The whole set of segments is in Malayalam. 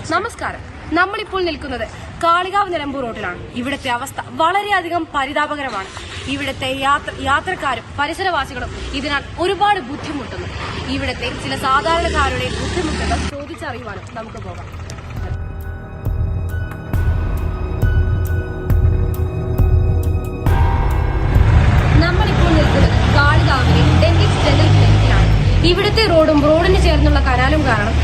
നമസ്കാരം. നമ്മളിപ്പോൾ നിൽക്കുന്നത് കാളികാവ് നിലമ്പൂർ റോഡിലാണ്. ഇവിടുത്തെ അവസ്ഥ വളരെയധികം പരിതാപകരമാണ്. ഇവിടുത്തെ യാത്രക്കാരും പരിസരവാസികളും ഇതിനാൽ ഒരുപാട് ബുദ്ധിമുട്ടുന്നു. ഇവിടുത്തെ ചില സാധാരണക്കാരുടെ ബുദ്ധിമുട്ടുകൾ ചോദിച്ചറിയുവാനും നമുക്ക് പോകാം. നമ്മളിപ്പോൾ നിൽക്കുന്നത് കാളികാവിലെ ഡെന്റിസ്റ്റ് ജനറൽ ക്ലിനിക്കിലാണ്. ഇവിടുത്തെ റോഡിന് ചേർന്നുള്ള കനാലും കാരണം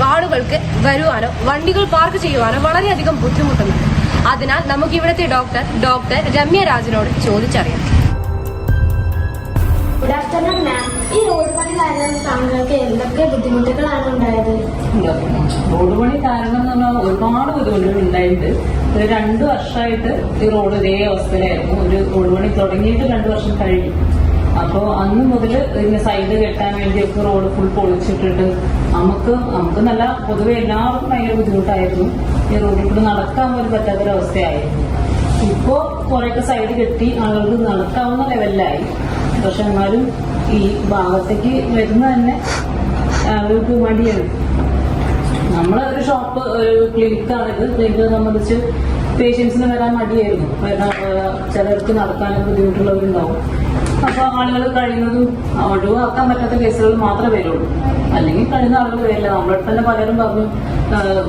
ആളുകൾക്ക് വരുവാനോ വണ്ടികൾ പാർക്ക് ചെയ്യുവാനോ വളരെയധികം ബുദ്ധിമുട്ടുന്നുണ്ട്. അതിനാൽ നമുക്ക് ഇവിടുത്തെ ഡോക്ടർ രമ്യ രാജിനോട് ചോദിച്ചറിയാം. Good afternoon ma'am. ഈ റോഡ് പണി കാരണം താങ്കൾക്ക് എന്തൊക്കെ ബുദ്ധിമുട്ടുകളാണ് ഉണ്ടായത്? റോഡ് പണി കാരണം എന്ന് പറഞ്ഞാൽ ഒരുപാട് ബുദ്ധിമുട്ടുകൾ ഉണ്ടായിട്ടുണ്ട്. ഒരു 2 വർഷമായിട്ട് ഈ റോഡ് ഇതേ അവസ്ഥയിലായിരുന്നു. ഒരു റോഡ് പണി തുടങ്ങിയിട്ട് 2 വർഷം കഴിഞ്ഞു. അപ്പോൾ അന്ന് മുതൽ ഇതിന് സൈഡ് കെട്ടാൻ വേണ്ടിയൊക്കെ റോഡ് ഫുൾ പൊളിച്ചിട്ടിട്ട് നമുക്ക് നല്ല പൊതുവെ എല്ലാവർക്കും ഭയങ്കര ബുദ്ധിമുട്ടായിരുന്നു. ഈ റോഡിൽ കൂടെ നടക്കാൻ പോലും പറ്റാത്തൊരവസ്ഥയായിരുന്നു. ഇപ്പോൾ കുറേയൊക്കെ സൈഡ് കെട്ടി ആളുകൾക്ക് നടക്കാവുന്ന ലെവലിലായി. പക്ഷെ എന്നാലും ഈ ഭാഗത്തേക്ക് വരുന്ന തന്നെ ആളുകൾക്ക് മടിയാണ്. നമ്മളെ ഒരു ഷോപ്പ് ഒരു ക്ലിനിക്കാണിത്. ക്ലിനിക്കിനെ സംബന്ധിച്ച് പേഷ്യൻസിന് വരാൻ മടിയായിരുന്നു. ചിലർക്ക് നടക്കാനും ബുദ്ധിമുട്ടുള്ളവരുണ്ടാവും. അപ്പൊ ആളുകൾ കഴിയുന്നതും ഒഴിവാക്കാൻ പറ്റാത്ത കേസുകൾ മാത്രമേ വരുള്ളൂ. അല്ലെങ്കിൽ കഴിയുന്ന ആളുകൾ വരില്ല. നമ്മളെ തന്നെ പലരും പറഞ്ഞു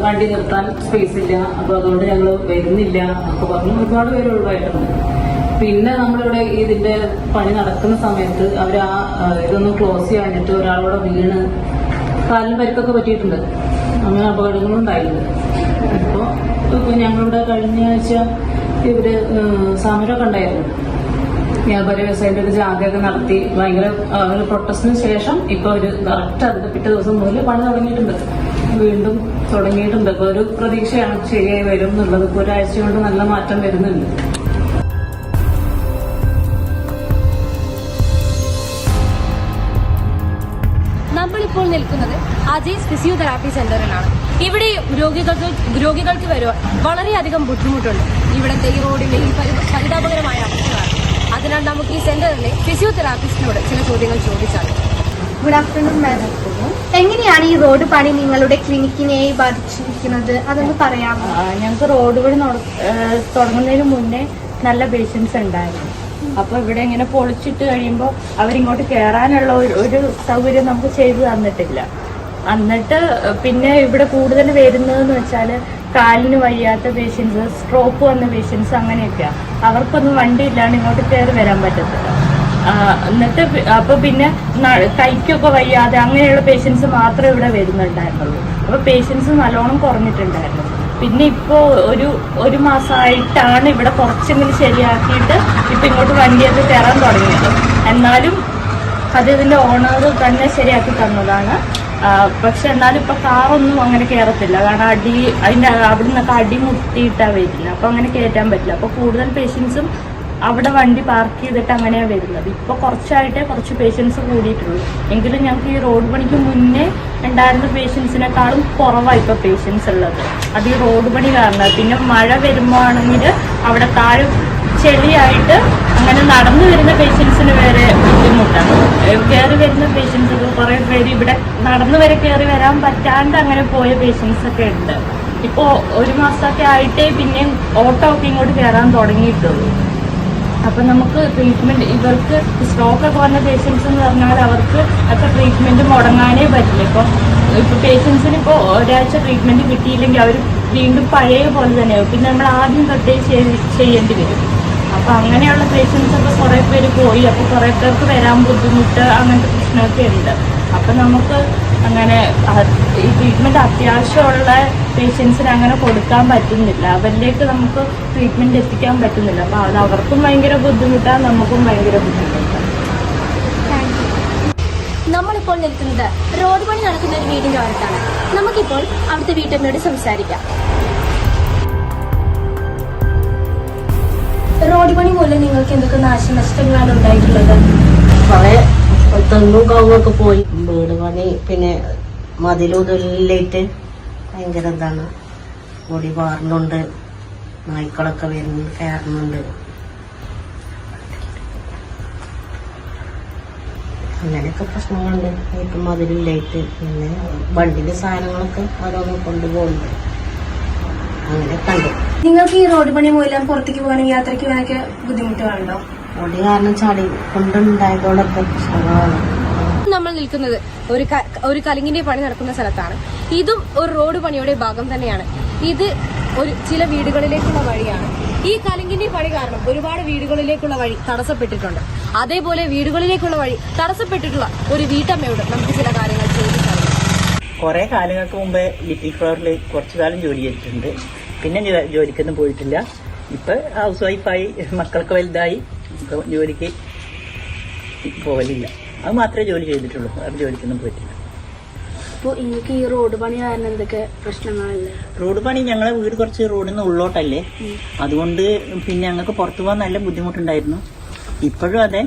വണ്ടി നിർത്താൻ സ്പേസ് ഇല്ല, അപ്പൊ അതുകൊണ്ട് ഞങ്ങൾ വരുന്നില്ല ഒക്കെ പറഞ്ഞു ഒരുപാട് പേര് ഒഴിവായിട്ടുണ്ട്. പിന്നെ നമ്മളിവിടെ ഇതിന്റെ പണി നടക്കുന്ന സമയത്ത് അവർ ഇതൊന്ന് ക്ലോസ് ചെയ്യാനിട്ട് ഒരാളോടെ വീണ് കാലിന് പരിക്കൊക്കെ പറ്റിയിട്ടുണ്ട്. അങ്ങനെ അപകടങ്ങളും ഉണ്ടായിട്ടുണ്ട്. ഇപ്പൊ ഞങ്ങളിവിടെ കഴിഞ്ഞ ആഴ്ച ഇവര് സമരമൊക്കെ ഉണ്ടായിരുന്നു. വ്യാപാരി വ്യവസായിന്റെ ഒരു ജാഥയൊക്കെ നടത്തി ഭയങ്കര ഒരു പ്രൊട്ടസ്റ്റിന് ശേഷം ഇപ്പൊ ഒരു കറക്റ്റ് അതിന്റെ പിറ്റേ ദിവസം മുതൽ പണി തുടങ്ങിയിട്ടുണ്ട്. വീണ്ടും തുടങ്ങിയിട്ടുണ്ട്. ഇപ്പൊ ഒരു പ്രതീക്ഷയാണ് ശരിയായി വരും എന്നുള്ളത്. ഇപ്പൊ ഒരാഴ്ച കൊണ്ട് നല്ല മാറ്റം വരുന്നുണ്ട്. നമ്മളിപ്പോൾ നിൽക്കുന്നത് അജയ്സ് ഫിസിയോതെറാപ്പി സെന്ററിലാണ്. ഇവിടെ രോഗികൾക്ക് വരുവാൻ വളരെയധികം ബുദ്ധിമുട്ടുണ്ട്. ഇവിടുത്തെ ഈ റോഡിന്റെ ഈ പരിതാപകരമായ അവസ്ഥയാണ്. അതിനാൽ നമുക്ക് ഈ സെന്ററിലെ ഫിസിയോതെറാപ്പിസ്റ്റിനോട് ചില ചോദ്യങ്ങൾ ചോദിച്ചാൽ. Good afternoon madam. എങ്ങനെയാണ് ഈ റോഡ് പണി നിങ്ങളുടെ ക്ലിനിക്കിനെ ബാധിച്ചിരിക്കുന്നത്? അതൊന്ന് പറയാമോ? ഞങ്ങൾക്ക് റോഡ് പണി തുടങ്ങുന്നതിന് മുന്നേ നല്ല പേഷ്യൻസ് ഉണ്ടായിരുന്നു. അപ്പൊ ഇവിടെ ഇങ്ങനെ പൊളിച്ചിട്ട് കഴിയുമ്പോൾ അവരിങ്ങോട്ട് കയറാനുള്ള ഒരു സൗകര്യം നമുക്ക് ചെയ്തു തന്നിട്ടില്ല. എന്നിട്ട് പിന്നെ ഇവിടെ കൂടുതൽ വരുന്നതെന്ന് വെച്ചാൽ കാലിന് വയ്യാത്ത പേഷ്യൻസ്, സ്ട്രോക്ക് വന്ന പേഷ്യൻസ്, അങ്ങനെയൊക്കെയാണ്. അവർക്കൊന്നും വണ്ടി ഇല്ലാണ്ട് ഇങ്ങോട്ട് കയറി വരാൻ പറ്റത്തില്ല. എന്നിട്ട് അപ്പൊ പിന്നെ കൈക്കൊക്കെ വയ്യാതെ അങ്ങനെയുള്ള പേഷ്യൻസ് മാത്രമേ ഇവിടെ വരുന്നുണ്ടായിരുന്നുള്ളൂ. അപ്പൊ പേഷ്യൻസ് നല്ലോണം കുറഞ്ഞിട്ടുണ്ടായിരുന്നു. പിന്നെ ഇപ്പോ ഒരു മാസമായിട്ടാണ് ഇവിടെ കുറച്ചെങ്കിലും ശരിയാക്കിയിട്ട് ഇപ്പൊ ഇങ്ങോട്ട് വണ്ടിയൊക്കെ കയറാൻ തുടങ്ങിയത്. എന്നാലും അത് ഇതിന്റെ ഓണർ തന്നെ ശരിയാക്കി തന്നതാണ്. പക്ഷെ എന്നാലും ഇപ്പൊ കാറൊന്നും അങ്ങനെ കയറത്തില്ല. കാരണം അതിന്റെ അവിടെ നിന്നൊക്കെ അടിമുട്ടിയിട്ടാ വരുന്നത്. അപ്പൊ അങ്ങനെ കയറ്റാൻ പറ്റില്ല. അപ്പൊ കൂടുതൽ പേഷ്യൻസും അവിടെ വണ്ടി പാർക്ക് ചെയ്തിട്ട് അങ്ങനെയാണ് വരുന്നത്. ഇപ്പൊ കുറച്ചായിട്ടേ കുറച്ച് പേഷ്യൻസ് കൂടിയിട്ടുള്ളൂ. എങ്കിലും ഞങ്ങൾക്ക് ഈ റോഡ് പണിക്ക് മുന്നേ ഉണ്ടായിരുന്ന പേഷ്യൻസിനെക്കാളും കുറവാണ് ഇപ്പൊ പേഷ്യൻസ് ഉള്ളത്. അത് ഈ റോഡ് പണി കാരണം. പിന്നെ മഴ വരുമ്പോ ആണെങ്കിൽ അവിടെ താഴെ ചെളിയായിട്ട് അങ്ങനെ നടന്നു വരുന്ന പേഷ്യൻസിന് വരെ ബുദ്ധിമുട്ടാണ്. കയറി വരുന്ന പേഷ്യൻസ് കുറെ പേര് ഇവിടെ നടന്നു വരെ കയറി വരാൻ പറ്റാണ്ട് അങ്ങനെ പോയ പേഷ്യൻസ് ഒക്കെ ഉണ്ട്. ഇപ്പോ ഒരു മാസമൊക്കെ ആയിട്ടേ പിന്നെ ഓട്ടോ ഒക്കെ ഇങ്ങോട്ട് കയറാൻ തുടങ്ങിയിട്ടുള്ളൂ. അപ്പൊ നമുക്ക് ട്രീറ്റ്മെന്റ്, ഇവർക്ക് സ്ട്രോക്കൊക്കെ വന്ന പേഷ്യൻസ് എന്ന് പറഞ്ഞാൽ അവർക്ക് ഒക്കെ ട്രീറ്റ്മെന്റ് മുടങ്ങാനേ പറ്റില്ല. ഇപ്പൊ പേഷ്യൻസിന് ഇപ്പോൾ ഒരാഴ്ച ട്രീറ്റ്മെന്റ് കിട്ടിയില്ലെങ്കിൽ അവർ വീണ്ടും പഴയ പോലെ തന്നെയാവും. പിന്നെ നമ്മൾ ആദ്യം തൊട്ടേ ചെയ്യേണ്ടി വരും. അപ്പൊ അങ്ങനെയുള്ള പേഷ്യൻസ് ഒക്കെ കുറെ പേര് പോയി. അപ്പൊ കുറെ പേർക്ക് വരാൻ ബുദ്ധിമുട്ട്, അങ്ങനത്തെ പ്രശ്നമൊക്കെ ഉണ്ട്. അപ്പൊ നമുക്ക് അങ്ങനെ ഈ ട്രീറ്റ്മെന്റ് അത്യാവശ്യമുള്ള പേഷ്യൻസിന് അങ്ങനെ കൊടുക്കാൻ പറ്റുന്നില്ല. അവരിലേക്ക് നമുക്ക് ട്രീറ്റ്മെന്റ് എത്തിക്കാൻ പറ്റുന്നില്ല. അപ്പൊ അത് അവർക്കും ഭയങ്കര ബുദ്ധിമുട്ടാണ്, നമുക്കും ഭയങ്കര ബുദ്ധിമുട്ടാണ്. നമ്മളിപ്പോൾ നിൽക്കുന്നത് റോഡ് പണി നടക്കുന്ന ഒരു വീടിന്റെ അടുത്താണ്. നമുക്കിപ്പോൾ അവിടുത്തെ വീട്ടമ്മയോട് സംസാരിക്കാം. റോഡ് പണി മൂലം നിങ്ങൾക്ക് എന്തൊക്കെ നാശനഷ്ടങ്ങളാണ് ഉണ്ടായിട്ടുള്ളത്? കുറെ തെങ്ങും കവുങ്ങൊക്കെ പോയി. വീട് പണി പിന്നെ മതിലൂതലിലേറ്റ് ഭയങ്കര ഇതാണ്. പൊടി പാറുന്നുണ്ട്, നായ്ക്കളൊക്കെ കയറുന്നുണ്ട്. അങ്ങനെയൊക്കെ പ്രശ്നങ്ങളുണ്ട്. ഇപ്പം മതിലില്ലായിട്ട് പിന്നെ വണ്ടിന്റെ സാധനങ്ങളൊക്കെ ഓരോന്ന് കൊണ്ടുപോകുന്നുണ്ട്. അങ്ങനെയൊക്കെ ഉണ്ട്. നിങ്ങൾക്ക് ഈ റോഡ് പണി മൂലം പുറത്തേക്ക് പോകാനും യാത്രയ്ക്ക് പോകാനൊക്കെ ബുദ്ധിമുട്ടുകളുണ്ടോ? റോഡ് കാരണം ചാടി കൊണ്ടുണ്ടായതോടൊക്കെ പ്രശ്നങ്ങളാണ്. നമ്മൾ നിൽക്കുന്നത് ഒരു കലിങ്ങിന്റെ പണി നടക്കുന്ന സ്ഥലത്താണ്. ഇതും ഒരു റോഡ് പണിയുടെ ഭാഗം തന്നെയാണ്. ഇത് ചില വീടുകളിലേക്കുള്ള വഴിയാണ്. ഈ കലിങ്ങിന്റെ പണി കാരണം ഒരുപാട് വീടുകളിലേക്കുള്ള വഴി തടസ്സപ്പെട്ടിട്ടുണ്ട്. അതേപോലെ വീടുകളിലേക്കുള്ള വഴി തടസ്സപ്പെട്ടിട്ടുള്ള ഒരു വീട്ടമ്മയോട് നമുക്ക് ചില കാര്യങ്ങൾ ചോദിക്കാം. കുറെ കാലങ്ങൾക്ക് മുമ്പ് ലിറ്റിൽ ഫ്ലവറിൽ കുറച്ചു കാലം ജോലി ചെയ്തിട്ടുണ്ട്. പിന്നെ ജോലിക്കൊന്നും പോയിട്ടില്ല. ഇപ്പൊ ഹൗസ് വൈഫായി, മക്കൾക്ക് വലുതായി, ജോലിക്ക് പോകലില്ല. അത് മാത്രമേ ജോലി ചെയ്തിട്ടുള്ളൂ, അത് ജോലിക്കൊന്നും പോയിട്ടില്ല. അപ്പോൾ എനിക്ക് ഈ റോഡ് പണി കാരണം എന്തൊക്കെ പ്രശ്നങ്ങളല്ലേ? റോഡ് പണി ഞങ്ങളെ വീട് കുറച്ച് റോഡിൽ നിന്ന് ഉള്ളോട്ടല്ലേ, അതുകൊണ്ട് പിന്നെ ഞങ്ങൾക്ക് പുറത്തു പോകാൻ നല്ല ബുദ്ധിമുട്ടുണ്ടായിരുന്നു. ഇപ്പോഴും അതെ,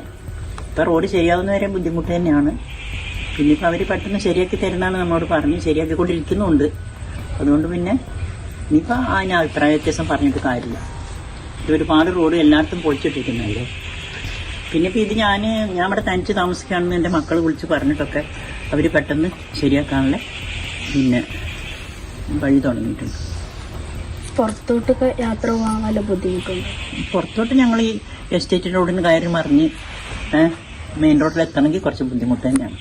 ഇപ്പൊ റോഡ് ശരിയാവുന്നവരെ ബുദ്ധിമുട്ട് തന്നെയാണ്. പിന്നെ ഇപ്പൊ അവര് പെട്ടെന്ന് ശരിയാക്കി തരുന്നതാണ് നമ്മളോട് പറഞ്ഞ് ശരിയാക്കിക്കൊണ്ടിരിക്കുന്നുണ്ട്. അതുകൊണ്ട് പിന്നെ ഇനിയിപ്പോ അതിന് അഭിപ്രായ വ്യത്യാസം പറഞ്ഞിട്ട് കാര്യമില്ല. ഇത് ഒരുപാട് റോഡ് എല്ലായിടത്തും പൊളിച്ചിട്ടിരിക്കുന്നതല്ലേ. പിന്നെ ഇപ്പൊ ഇത് ഞാൻ ഇവിടെ തനിച്ച് താമസിക്കുകയാണെന്ന് എൻ്റെ മക്കൾ വിളിച്ച് പറഞ്ഞിട്ടൊക്കെ അവർ പെട്ടെന്ന് ശരിയാക്കാനുള്ള പിന്നെ വഴി തുടങ്ങിയിട്ടുണ്ട്. പുറത്തോട്ടൊക്കെ യാത്ര പോകാൻ വല്ല ബുദ്ധിമുട്ടുണ്ട്? പുറത്തോട്ട് ഞങ്ങൾ ഈ എസ്റ്റേറ്റ് റോഡിന് കയറി മറിഞ്ഞ് മെയിൻ റോഡിൽ എത്തണമെങ്കിൽ കുറച്ച് ബുദ്ധിമുട്ട് തന്നെയാണ്.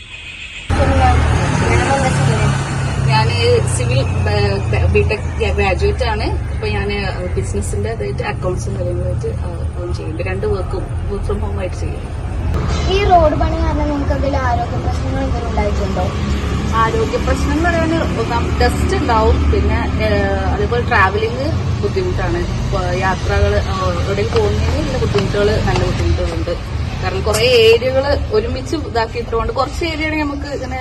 ഞാൻ സിവിൽ ബിടെക് ഗ്രാജുവേറ്റ് ആണ്. ഇപ്പൊ ഞാൻ ബിസിനസിന്റെ അക്കൗണ്ട്സും കാര്യങ്ങളായിട്ട് ചെയ്യുന്നുണ്ട്. 2 വർക്കും വർക്ക് ഫ്രം ഹോം ആയിട്ട് ചെയ്യുന്നു. ഈ റോഡ് പണി കാരണം നിങ്ങൾക്ക് എന്തെങ്കിലും ആരോഗ്യ പ്രശ്നങ്ങൾ എന്തെങ്കിലും ഉണ്ടായിട്ടുണ്ടോ? ആരോഗ്യ പ്രശ്നം എന്ന് പറയാൻ ഡസ്റ്റ് ഉണ്ടാവും. പിന്നെ അതേപോലെ ട്രാവലിംഗ് ബുദ്ധിമുട്ടാണ്. യാത്രകൾ എവിടെയും പോകുന്നതിന് ബുദ്ധിമുട്ടുകൾ, നല്ല ബുദ്ധിമുട്ടുകളുണ്ട്. കാരണം കുറെ ഏരിയകൾ ഒരുമിച്ച് ഇതാക്കിയിട്ടുകൊണ്ട് കുറച്ച് ഏരിയയാണെങ്കിൽ നമുക്ക് ഇങ്ങനെ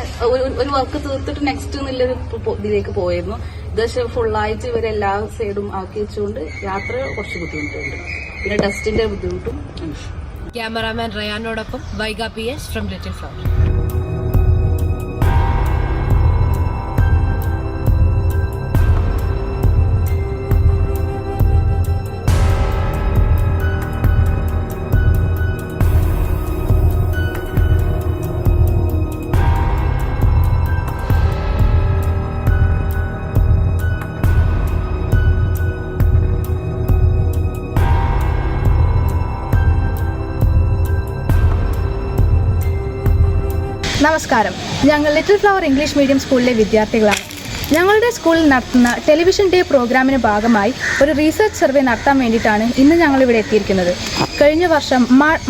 ഒരു വർക്ക് തീർത്തിട്ട് നെക്സ്റ്റ് എന്നുള്ളൊരു ഇതിലേക്ക് പോയിരുന്നു. ഇത് പക്ഷെ ഫുള്ളായിട്ട് ഇവരെല്ലാ സൈഡും ആക്കി വെച്ചുകൊണ്ട് യാത്ര കുറച്ച് ബുദ്ധിമുട്ടുണ്ട്. പിന്നെ ഡസ്റ്റിന്റെ ബുദ്ധിമുട്ടും ഉണ്ട്. ക്യാമറാമാൻ റയാനോടൊപ്പം Vaiga PS from little flower. നമസ്കാരം, ഞങ്ങൾ ലിറ്റിൽ ഫ്ലവർ ഇംഗ്ലീഷ് മീഡിയം സ്കൂളിലെ വിദ്യാർത്ഥികളാണ്. ഞങ്ങളുടെ സ്കൂളിൽ നടത്തുന്ന ടെലിവിഷൻ ഡേ പ്രോഗ്രാമിന് ഭാഗമായി ഒരു റീസർച്ച് സർവേ നടത്താൻ വേണ്ടിയിട്ടാണ് ഇന്ന് ഞങ്ങളിവിടെ എത്തിയിരിക്കുന്നത്. കഴിഞ്ഞ വർഷം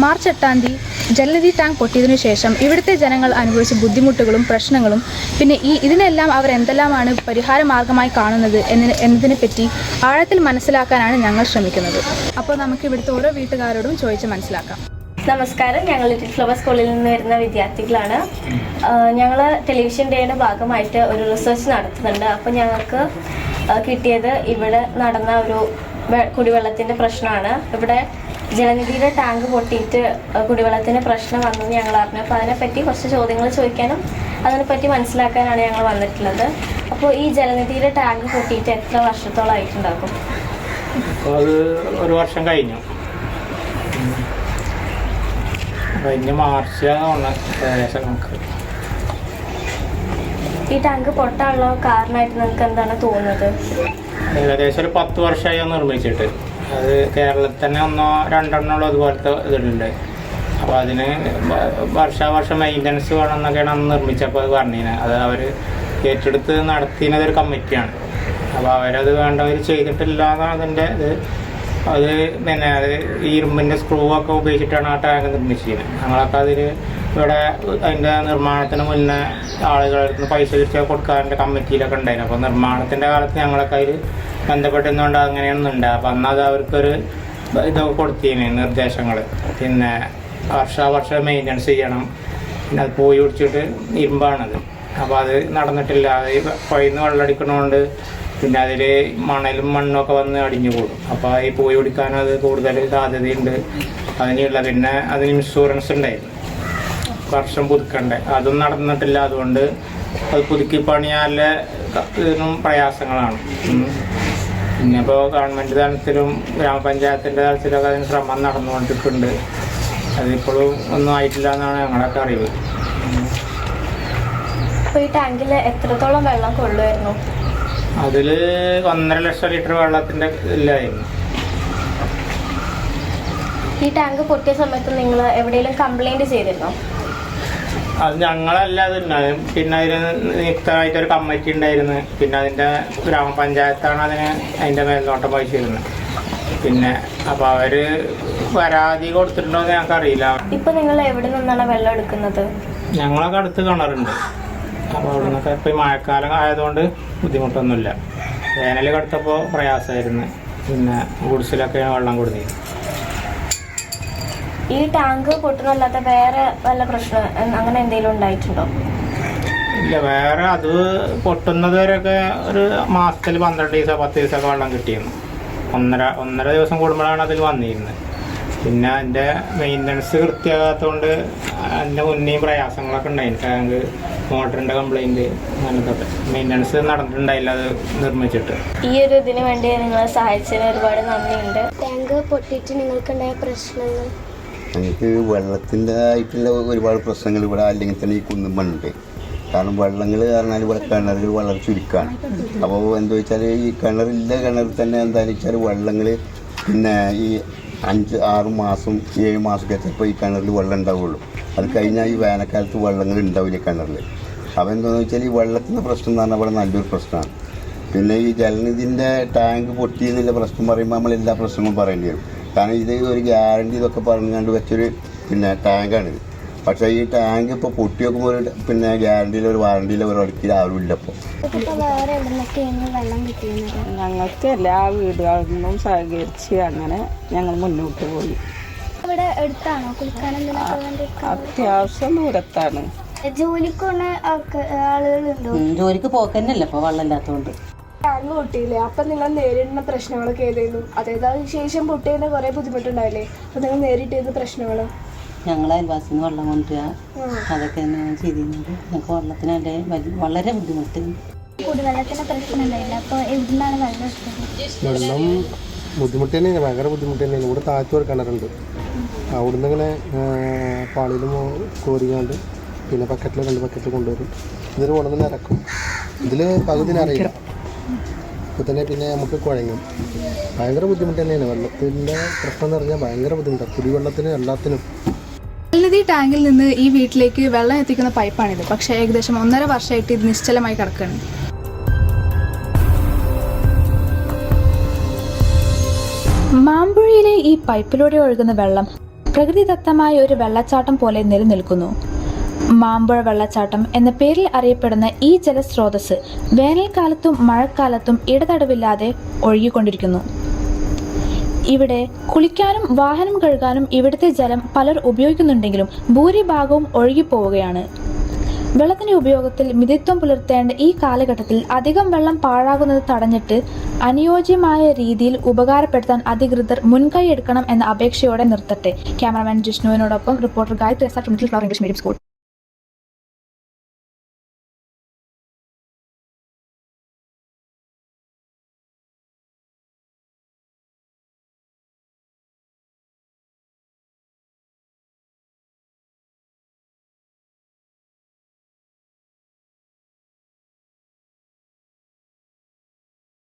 മാർച്ച് 8 ജലനിധി ടാങ്ക് പൊട്ടിയതിനു ശേഷം ഇവിടുത്തെ ജനങ്ങൾ അനുഭവിച്ച ബുദ്ധിമുട്ടുകളും പ്രശ്നങ്ങളും പിന്നെ ഇതിനെല്ലാം അവർ എന്തെല്ലാമാണ് പരിഹാര മാർഗമായി കാണുന്നത് എന്നതിനെപ്പറ്റി ആഴത്തിൽ മനസ്സിലാക്കാനാണ് ഞങ്ങൾ ശ്രമിക്കുന്നത്. അപ്പോൾ നമുക്ക് ഇവിടുത്തെ ഓരോ വീട്ടുകാരോടും ചോദിച്ച് മനസ്സിലാക്കാം. നമസ്കാരം, ഞങ്ങൾ ലിറ്റിൽ ഫ്ലവർ സ്കൂളിൽ നിന്ന് വരുന്ന വിദ്യാർത്ഥികളാണ്. ഞങ്ങൾ ടെലിവിഷൻ ഡേയുടെ ഭാഗമായിട്ട് ഒരു റിസർച്ച് നടത്തുന്നുണ്ട്. അപ്പോൾ ഞങ്ങൾക്ക് കിട്ടിയത് ഇവിടെ നടന്ന ഒരു കുടിവെള്ളത്തിൻ്റെ പ്രശ്നമാണ്. ഇവിടെ ജലനിധിയുടെ ടാങ്ക് പൊട്ടിയിട്ട് കുടിവെള്ളത്തിന് പ്രശ്നം വന്നെന്ന് ഞങ്ങൾ അറിഞ്ഞു. അപ്പോൾ അതിനെപ്പറ്റി കുറച്ച് ചോദ്യങ്ങൾ ചോദിക്കാനും അതിനെപ്പറ്റി മനസ്സിലാക്കാനാണ് ഞങ്ങൾ വന്നിട്ടുള്ളത്. അപ്പോൾ ഈ ജലനിധിയുടെ ടാങ്ക് പൊട്ടിയിട്ട് എത്ര വർഷത്തോളമായിട്ടുണ്ടാകും? അത് 1 വർഷം കഴിഞ്ഞു. കഴിഞ്ഞ മാർച്ചാണ് ഏകദേശം നമുക്ക്. ഈ ടാങ്ക് പൊട്ടാനുള്ള കാരണമായിട്ട് നിങ്ങൾക്ക് എന്താണ് തോന്നുന്നത്? ഏകദേശം ഒരു 10 വർഷമായി നിർമ്മിച്ചിട്ട്. അത് കേരളത്തിൽ തന്നെ 1-2 അതുപോലത്തെ ഇതുണ്ട്. അപ്പോൾ അതിന് വർഷാവർഷം മെയിൻ്റനൻസ് വേണമെന്നൊക്കെയാണ് അന്ന് നിർമ്മിച്ചപ്പോൾ അത് പറഞ്ഞത്. അത് അവർ ഏറ്റെടുത്ത് നടത്തിയത് ഒരു കമ്മിറ്റിയാണ്. അപ്പോൾ അവരത് വേണ്ടവർ ചെയ്തിട്ടില്ലാതെ അതിൻ്റെ ഇത് അത് പിന്നെ അത് ഇരുമ്പിൻ്റെ സ്ക്രൂ ഒക്കെ ഉപയോഗിച്ചിട്ടാണ് ആ ടാങ്ക് നിർമ്മിച്ചിരുന്നത്. ഞങ്ങളൊക്കെ അതിൽ ഇവിടെ അതിൻ്റെ നിർമ്മാണത്തിന് മുന്നേ ആളുകൾക്ക് പൈസ തിരിച്ച് കൊടുക്കാറുണ്ട്, കമ്മിറ്റിയിലൊക്കെ ഉണ്ടായിരുന്നു. അപ്പോൾ നിർമ്മാണത്തിൻ്റെ കാലത്ത് ഞങ്ങളൊക്കെ അതിൽ ബന്ധപ്പെട്ടുന്നതുകൊണ്ട് അങ്ങനെയാണെന്നുണ്ട്. അപ്പം അന്നത് അവർക്കൊരു ഇതൊക്കെ കൊടുത്തിരുന്നു നിർദ്ദേശങ്ങൾ. പിന്നെ വർഷാവർഷം മെയിൻ്റനൻസ് ചെയ്യണം. പിന്നെ അത് പോയി പിടിച്ചിട്ട് ഇരുമ്പാണത്. അപ്പോൾ അത് നടന്നിട്ടില്ല. അത് പുഴയിന്ന് വെള്ളമടിക്കണോണ്ട് പിന്നെ അതിൽ മണലും മണ്ണൊക്കെ വന്ന് അടിഞ്ഞു കൂടും. അപ്പോൾ ഈ പോയി പിടിക്കാൻ അത് കൂടുതൽ സാധ്യതയുണ്ട്. അതിനുള്ള പിന്നെ അതിന് ഇൻഷുറൻസ് ഉണ്ടായിരുന്നു, വർഷം പുതുക്കണ്ടേ. അതും നടന്നിട്ടില്ല. അതുകൊണ്ട് അത് പുതുക്കി പണിയാനുള്ള ഇതിനും പ്രയാസങ്ങളാണ്. പിന്നെ ഇപ്പോൾ ഗവൺമെൻറ് തലത്തിലും ഗ്രാമപഞ്ചായത്തിൻ്റെ തലത്തിലൊക്കെ അതിന് ശ്രമം നടന്നുകൊണ്ടിരിക്കുന്നുണ്ട്. അതിപ്പോഴും ഒന്നും ആയിട്ടില്ല എന്നാണ് ഞങ്ങളൊക്കെ അറിവ്. അപ്പോൾ ഈ ടാങ്കിൽ എത്രത്തോളം വെള്ളം കൊള്ളുമായിരുന്നു? അതിൽ 1.5 ലക്ഷം ലിറ്റർ വെള്ളത്തിൻ്റെ ഇല്ലായിരുന്നു. ഈ ടാങ്ക് പൊട്ടിയ സമയത്ത് നിങ്ങൾ എവിടെയെങ്കിലും കംപ്ലൈൻറ്റ് ചെയ്തിരുന്നോ? അത് ഞങ്ങളല്ല അതുണ്ടായും. പിന്നെ അതിന് നിയുക്തമായിട്ടൊരു കമ്മിറ്റി ഉണ്ടായിരുന്നു. പിന്നെ അതിൻ്റെ ഗ്രാമപഞ്ചായത്താണ് അതിൻ്റെ മേൽനോട്ടം വഹിച്ചിരുന്നത്. പിന്നെ അപ്പോൾ അവർ പരാതി കൊടുത്തിട്ടുണ്ടോ എന്ന് ഞങ്ങൾക്കറിയില്ല. ഇപ്പോൾ നിങ്ങൾ എവിടെ നിന്നാണ് വെള്ളം എടുക്കുന്നത്? ഞങ്ങളൊക്കെ അടുത്ത് കിണറുണ്ട്. അപ്പോൾ അവിടെ നിന്നൊക്കെ ഇപ്പോൾ മഴക്കാലം ആയതുകൊണ്ട് ബുദ്ധിമുട്ടൊന്നുമില്ല. വേനൽ കടുത്തപ്പോൾ പ്രയാസമായിരുന്നു. പിന്നെ ഗുഡ്സിലൊക്കെയാണ് വെള്ളം കൊടുത്തത്. ഈ ടാങ്ക് പൊട്ടുന്നല്ലാതെ വേറെ വല്ല പ്രശ്നം അങ്ങനെ എന്തെങ്കിലും ഉണ്ടായിട്ടുണ്ടോ? ഇല്ല, വേറെ അത് പൊട്ടുന്നത് വരെയൊക്കെ ഒരു മാസത്തിൽ 12 ദിവസം 10 ദിവസമൊക്കെ വെള്ളം കിട്ടിയിരുന്നു. ഒന്നര ദിവസം കൂടുമ്പോഴാണ് അതിൽ വന്നിരുന്നത്. പിന്നെ അതിൻ്റെ മെയിൻ്റനൻസ് കൃത്യമാകാത്തതുകൊണ്ട് അതിൻ്റെ മുന്നേയും പ്രയാസങ്ങളൊക്കെ ഉണ്ടായിരുന്നു. ടാങ്ക് മോട്ടറിൻ്റെ കംപ്ലൈൻറ്റ് അങ്ങനത്തെ മെയിൻ്റനൻസ് നടന്നിട്ടുണ്ടായില്ല അത് നിർമ്മിച്ചിട്ട്. ഈ ഒരു ഇതിന് വേണ്ടി നിങ്ങളെ സഹായിച്ചതിന് ഒരുപാട് നന്ദിയുണ്ട്. ടാങ്ക് പൊട്ടിയിട്ട് നിങ്ങൾക്കുണ്ടായ പ്രശ്നങ്ങൾ? ഞങ്ങൾക്ക് വെള്ളത്തിൻ്റെ ആയിട്ടുള്ള ഒരുപാട് പ്രശ്നങ്ങൾ ഇവിടെ അല്ലെങ്കിൽ തന്നെ ഈ കുന്നുമ്പുണ്ട്. കാരണം വെള്ളങ്ങൾ പറഞ്ഞാൽ ഇവിടെ കിണറുകൾ വളരെ ചുരുക്കമാണ്. അപ്പോൾ എന്താ വെച്ചാൽ ഈ കിണറിൽ തന്നെ എന്താണെന്ന് വെച്ചാൽ വെള്ളങ്ങൾ പിന്നെ ഈ 5-6 മാസം 7 മാസമൊക്കെ ചിലപ്പോൾ ഈ കിണറിൽ വെള്ളം ഉണ്ടാവുള്ളൂ. അത് കഴിഞ്ഞാൽ ഈ വേനൽക്കാലത്ത് വെള്ളങ്ങൾ ഉണ്ടാവില്ല കിണറിൽ. അപ്പോൾ എന്താണെന്ന് വെച്ചാൽ ഈ വെള്ളത്തിൻ്റെ പ്രശ്നം എന്ന് പറഞ്ഞാൽ ഇവിടെ നല്ലൊരു പ്രശ്നമാണ്. പിന്നെ ഈ ജലനിധിൻ്റെ ടാങ്ക് പൊട്ടിയെന്നുള്ള പ്രശ്നം പറയുമ്പോൾ നമ്മൾ എല്ലാ പ്രശ്നങ്ങളും പറയേണ്ടി വരും. കാരണം ഇത് ഒരു ഗ്യാരണ്ടി ഇതൊക്കെ പറഞ്ഞുകൊണ്ട് വെച്ചൊരു പിന്നെ ടാങ്കാണിത്. പക്ഷേ ഈ ടാങ്ക് ഇപ്പോൾ പൊട്ടി നോക്കുമ്പോൾ ഒരു പിന്നെ ഗ്യാരണ്ടിയിലോ ഒരു വാറണ്ടിയിലോ ഒരു ഒരിക്കലും ആരുമില്ല. ഞങ്ങൾക്ക് എല്ലാ വീടുകളിൽ നിന്നും സഹകരിച്ച് അങ്ങനെ ഞങ്ങൾ മുന്നോട്ട് പോയി. ഇവിടെ അടുത്താണോ കുളിക്കാനും? അത്യാവശ്യം ദൂരത്താണ്. ജോലിക്കൊന്ന ആളുകളുണ്ടോ? ജോലിക്ക് പോക്കന്നല്ല ഇപ്പോൾ വെള്ളം ഇല്ലാത്തതുകൊണ്ട്. ടാങ്ക് പൊട്ടിയില്ലേ, അപ്പം നിങ്ങൾ നേരിടുന്ന പ്രശ്നങ്ങളൊക്കെ ഏതായിരുന്നു? അതായത് അതിന് ശേഷം പൊട്ടിയതിന് കുറേ ബുദ്ധിമുട്ടുണ്ടായില്ലേ? അപ്പം നിങ്ങൾ നേരിട്ടിരുന്ന പ്രശ്നങ്ങൾ? ഞങ്ങൾ അയൽവാസിൽ നിന്ന് വെള്ളം കൊണ്ടുവരിക, അതൊക്കെ തന്നെയാണ് ചെയ്തിരുന്നത്. ഞങ്ങൾക്ക് വെള്ളത്തിന് വളരെ ബുദ്ധിമുട്ടുണ്ട്. കുടിവെള്ളത്തിന് പ്രശ്നം ഉണ്ടായില്ല, അപ്പോൾ എവിടെ നിന്നാണ് വെള്ളം എടുത്തത്? വെള്ളം ബുദ്ധിമുട്ട് തന്നെയാണ്, ഭയങ്കര ബുദ്ധിമുട്ട് തന്നെയാണ്. ഇവിടെ താഴ്ത്തൊരു കിണറുണ്ട്, അവിടുന്ന് ഇങ്ങനെ പാളിയിലും കോരിക്കാണ്ട് പിന്നെ ബക്കറ്റിൽ 2 ബക്കറ്റിൽ കൊണ്ടുവരും. ഇതിൽ കൊണ്ടുവന്ന് ഇറക്കും. ഇതിൽ പകുതി അറിയില്ല, ഇപ്പോൾ തന്നെ പിന്നെ നമുക്ക് കുഴങ്ങും. ഭയങ്കര ബുദ്ധിമുട്ട് തന്നെയാണ്. വെള്ളത്തിൻ്റെ പ്രശ്നം എന്ന് പറഞ്ഞാൽ ഭയങ്കര ബുദ്ധിമുട്ടാണ്, കുടിവെള്ളത്തിനും എല്ലാത്തിനും. ജലനിധി ടാങ്കിൽ നിന്ന് ഈ വീട്ടിലേക്ക് വെള്ളം എത്തിക്കുന്ന പൈപ്പാണിത്. പക്ഷേ ഏകദേശം 1.5 വർഷമായിട്ട് ഇത് നിശ്ചലമായി കിടക്കുകയാണ്. മാമ്പുഴയിലെ ഈ പൈപ്പിലൂടെ ഒഴുകുന്ന വെള്ളം പ്രകൃതിദത്തമായ ഒരു വെള്ളച്ചാട്ടം പോലെ നിലനിൽക്കുന്നു. മാമ്പുഴ വെള്ളച്ചാട്ടം എന്ന പേരിൽ അറിയപ്പെടുന്ന ഈ ജലസ്രോതസ് വേനൽക്കാലത്തും മഴക്കാലത്തും ഇടതടവില്ലാതെ ഒഴുകിക്കൊണ്ടിരിക്കുന്നു. ഇവിടെ കുളിക്കാനും വാഹനം കഴുകാനും ഇവിടുത്തെ ജലം പലർ ഉപയോഗിക്കുന്നുണ്ടെങ്കിലും ഭൂരിഭാഗവും ഒഴുകിപ്പോവുകയാണ്. വെള്ളത്തിന്റെ ഉപയോഗത്തിൽ മിതത്വം പുലർത്തേണ്ട ഈ കാലഘട്ടത്തിൽ അധികം വെള്ളം പാഴാകുന്നത് തടഞ്ഞിട്ട് അനുയോജ്യമായ രീതിയിൽ ഉപകാരപ്പെടുത്താൻ അധികൃതർ മുൻകൈ എടുക്കണം എന്ന അപേക്ഷയോടെ നിർത്തട്ടെ. ക്യാമറാമാൻ ജിഷ്ണുവിനോടൊപ്പം reporter Gayathri, middle flower English medium school.